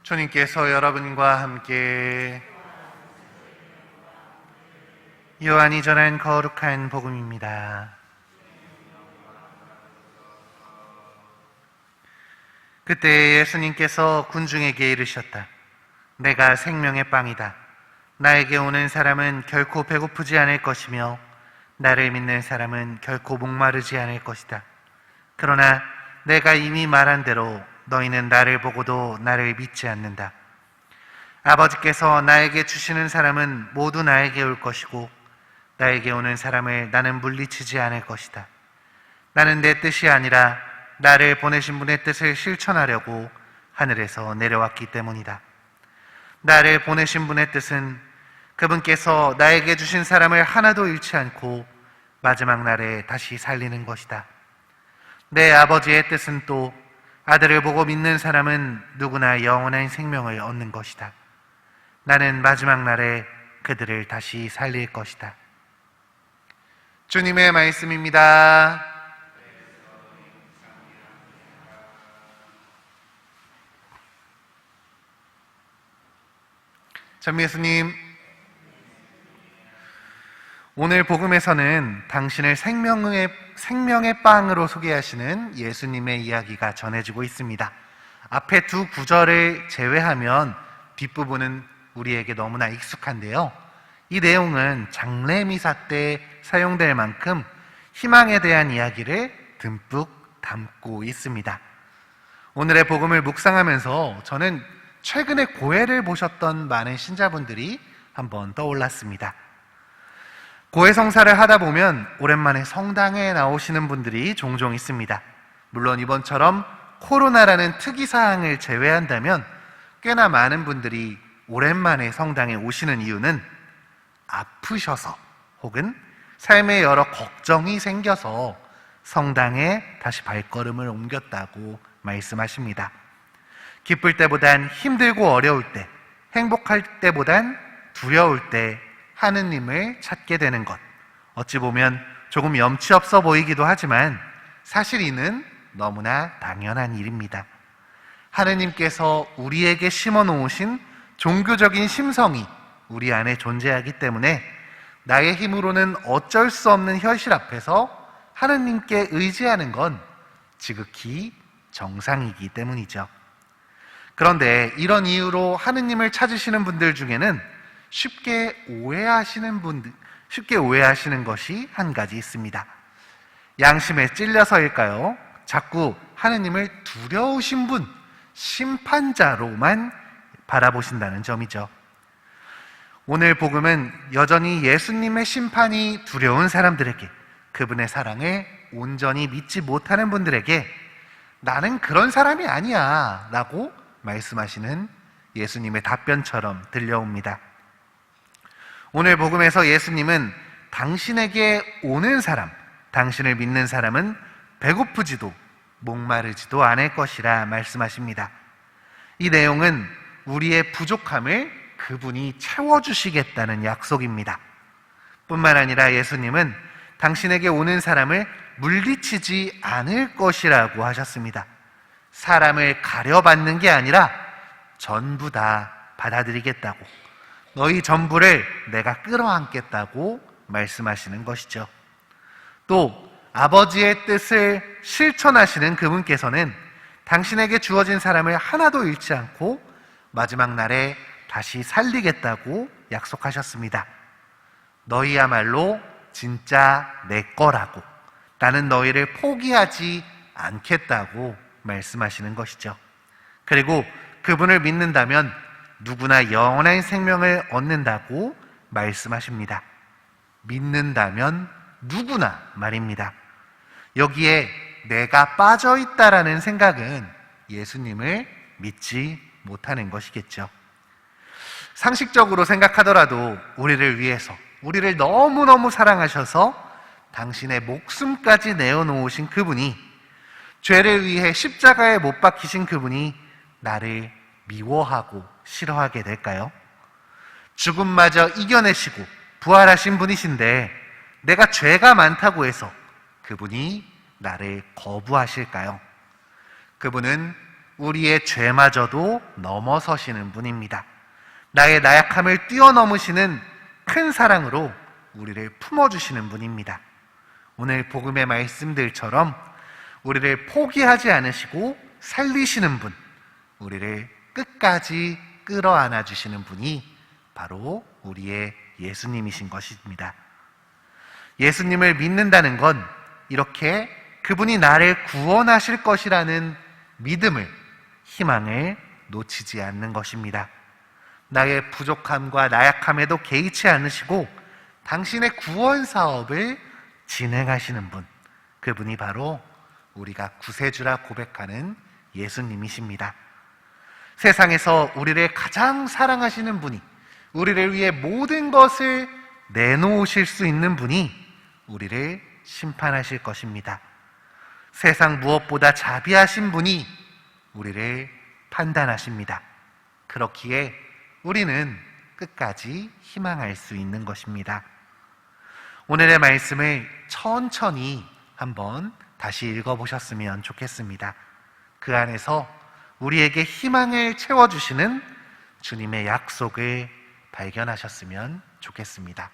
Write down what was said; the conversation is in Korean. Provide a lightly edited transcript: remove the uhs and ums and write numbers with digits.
주님께서 여러분과 함께 요한이 전한 거룩한 복음입니다. 그때 예수님께서 군중에게 이르셨다. 내가 생명의 빵이다. 나에게 오는 사람은 결코 배고프지 않을 것이며 나를 믿는 사람은 결코 목마르지 않을 것이다. 그러나 내가 이미 말한 대로 너희는 나를 보고도 나를 믿지 않는다. 아버지께서 나에게 주시는 사람은 모두 나에게 올 것이고 나에게 오는 사람을 나는 물리치지 않을 것이다. 나는 내 뜻이 아니라 나를 보내신 분의 뜻을 실천하려고 하늘에서 내려왔기 때문이다. 나를 보내신 분의 뜻은 그분께서 나에게 주신 사람을 하나도 잃지 않고 마지막 날에 다시 살리는 것이다. 내 아버지의 뜻은 또 아들을 보고 믿는 사람은 누구나 영원한 생명을 얻는 것이다. 나는 마지막 날에 그들을 다시 살릴 것이다. 주님의 말씀입니다. 전 예수님, 오늘 복음에서는 당신을 생명의 빵으로 소개하시는 예수님의 이야기가 전해지고 있습니다. 앞에 두 구절을 제외하면 뒷부분은 우리에게 너무나 익숙한데요. 이 내용은 장례미사 때 사용될 만큼 희망에 대한 이야기를 듬뿍 담고 있습니다. 오늘의 복음을 묵상하면서 저는 최근에 고해를 보셨던 많은 신자분들이 한번 떠올랐습니다. 고해 성사를 하다 보면 오랜만에 성당에 나오시는 분들이 종종 있습니다. 물론 이번처럼 코로나라는 특이사항을 제외한다면 꽤나 많은 분들이 오랜만에 성당에 오시는 이유는 아프셔서 혹은 삶에 여러 걱정이 생겨서 성당에 다시 발걸음을 옮겼다고 말씀하십니다. 기쁠 때보단 힘들고 어려울 때, 행복할 때보단 두려울 때 하느님을 찾게 되는 것, 어찌 보면 조금 염치 없어 보이기도 하지만 사실 이는 너무나 당연한 일입니다. 하느님께서 우리에게 심어 놓으신 종교적인 심성이 우리 안에 존재하기 때문에 나의 힘으로는 어쩔 수 없는 현실 앞에서 하느님께 의지하는 건 지극히 정상이기 때문이죠. 그런데 이런 이유로 하느님을 찾으시는 분들 중에는 쉽게 오해하시는 것이 한 가지 있습니다. 양심에 찔려서일까요? 자꾸 하느님을 두려우신 분, 심판자로만 바라보신다는 점이죠. 오늘 복음은 여전히 예수님의 심판이 두려운 사람들에게, 그분의 사랑을 온전히 믿지 못하는 분들에게 나는 그런 사람이 아니야 라고 말씀하시는 예수님의 답변처럼 들려옵니다. 오늘 복음에서 예수님은 당신에게 오는 사람, 당신을 믿는 사람은 배고프지도 목마르지도 않을 것이라 말씀하십니다. 이 내용은 우리의 부족함을 그분이 채워주시겠다는 약속입니다. 뿐만 아니라 예수님은 당신에게 오는 사람을 물리치지 않을 것이라고 하셨습니다. 사람을 가려받는 게 아니라 전부 다 받아들이겠다고, 너희 전부를 내가 끌어안겠다고 말씀하시는 것이죠. 또 아버지의 뜻을 실천하시는 그분께서는 당신에게 주어진 사람을 하나도 잃지 않고 마지막 날에 다시 살리겠다고 약속하셨습니다. 너희야말로 진짜 내 거라고, 나는 너희를 포기하지 않겠다고 말씀하시는 것이죠. 그리고 그분을 믿는다면 누구나 영원한 생명을 얻는다고 말씀하십니다. 믿는다면 누구나 말입니다. 여기에 내가 빠져있다라는 생각은 예수님을 믿지 못하는 것이겠죠. 상식적으로 생각하더라도 우리를 위해서, 우리를 너무너무 사랑하셔서 당신의 목숨까지 내어놓으신 그분이, 죄를 위해 십자가에 못 박히신 그분이 나를 미워하고 싫어하게 될까요? 죽음마저 이겨내시고 부활하신 분이신데 내가 죄가 많다고 해서 그분이 나를 거부하실까요? 그분은 우리의 죄마저도 넘어서시는 분입니다. 나의 나약함을 뛰어넘으시는 큰 사랑으로 우리를 품어주시는 분입니다. 오늘 복음의 말씀들처럼 우리를 포기하지 않으시고 살리시는 분, 우리를 끝까지 끌어안아 주시는 분이 바로 우리의 예수님이신 것입니다. 예수님을 믿는다는 건 이렇게 그분이 나를 구원하실 것이라는 믿음을, 희망을 놓치지 않는 것입니다. 나의 부족함과 나약함에도 개의치 않으시고 당신의 구원 사업을 진행하시는 분, 그분이 바로 우리가 구세주라 고백하는 예수님이십니다. 세상에서 우리를 가장 사랑하시는 분이, 우리를 위해 모든 것을 내놓으실 수 있는 분이 우리를 심판하실 것입니다. 세상 무엇보다 자비하신 분이 우리를 판단하십니다. 그렇기에 우리는 끝까지 희망할 수 있는 것입니다. 오늘의 말씀을 천천히 한번 다시 읽어보셨으면 좋겠습니다. 그 안에서 우리에게 희망을 채워주시는 주님의 약속을 발견하셨으면 좋겠습니다.